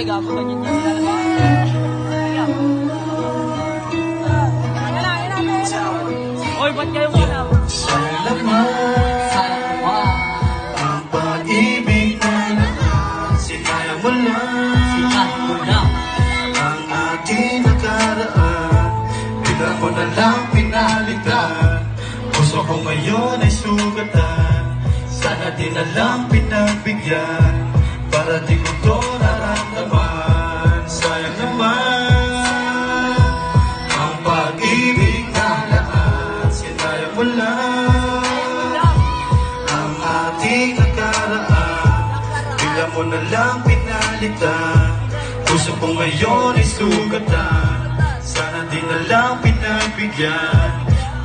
gago ganyan yan. Oy, ba't kayo muna? Ang pag-ibig na sinayang mo lang ang ating nakaraan. Bigla mo na lang pinalitan. Puso ko ngayon ay sugatan. Sana di na lang pinagbigyan para di ko to naramdaman. Sayang naman ang pag-ibig na lahat sinayang mo lang ang ating nakaraan. Bigla mo na lang pinalitan. Puso ko ngayon ay sugatan. Sana di na lang pinagbigyan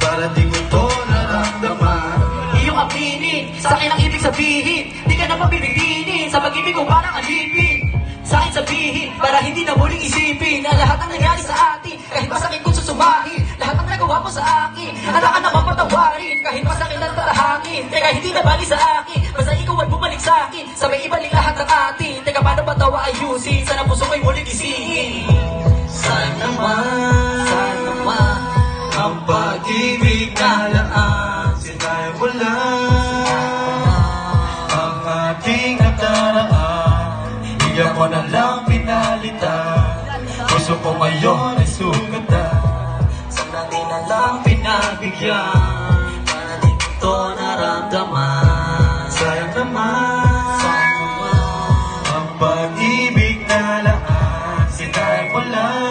para di ko to naramdaman. Iyong aminin, sa akin ang ibig sabihin. Di ka na mapipigilin, sa pag-ibig ko parang alipin. Sa akin sabihin, para hindi na muling isipin na lahat ang nangyari sa atin, kahit masakit kong susumahin. Lahat ang nagawa mo sa akin, ala ka naman patawarin. Kahit masakit ang tatahangin, teka hindi na bali sa akin. Basta ikaw ay bumalik sa akin, sabay ibalik lahat ng atin. Teka paano ba tawa ayusin, sana puso ko'y muling gisingin. Sayang naman ang pag-ibig na laan sinayang mo lang ang ating nakaraan. Bigla mo na lang pinalitan. Puso ko ngayon ay sugatan. Sana di na lang pinagbigyan para di ko to naramdaman. Sayang naman ang pag-ibig na laan sinayang mo lang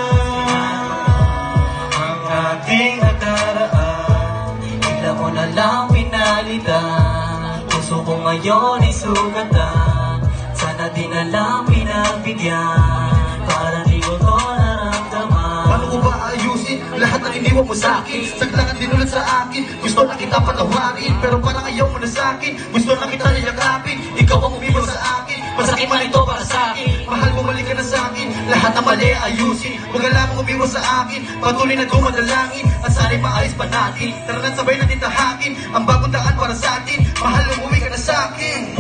ang ating nakaraan. Bigla mo na lang pinalitan. Puso ko ngayon ay sugatan. Sana di na lang pinagbigyan para di ko to naramdaman. Paano ko ba ayusin lahat ng iniwan mo sa akin? Saglangan dinulat sa akin. Gusto na kita patawarin, pero parang ayaw mo na sa akin. Gusto na kita niyakapin, ikaw ang umiwan sa akin. Masakit man ito para sa akin. Mahal, bumalik ka na sa akin. Lahat na mali ayusin. Huwag lamang umiwan sa akin. Patuloy na dumadalangin at sana'y maayos pa natin. Tara na sabay natin tahakin ang bagong daan para sa atin. Mahal, umuwi ka na sa akin.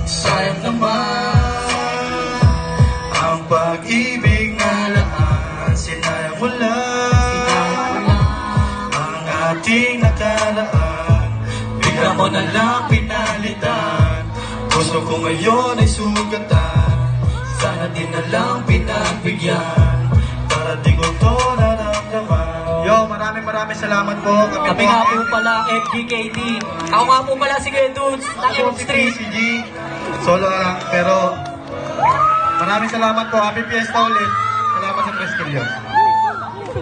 Sayang naman ang pag-ibig na laan sinayang mo lang ang ating nakaraan. Bigla mo na lang pinalitan. Puso ko ngayon ay sugatan. Sana di na lang pinagbigyan para di ko to naramdaman. Yo, maraming salamat po. Kami nga po pala FGKT. Ako nga po pala si Kuya Dudes, ng Ako M si Street. PCG. Solo lang, pero maraming salamat po. Happy Fiesta ulit. Salamat sa Prestilyo.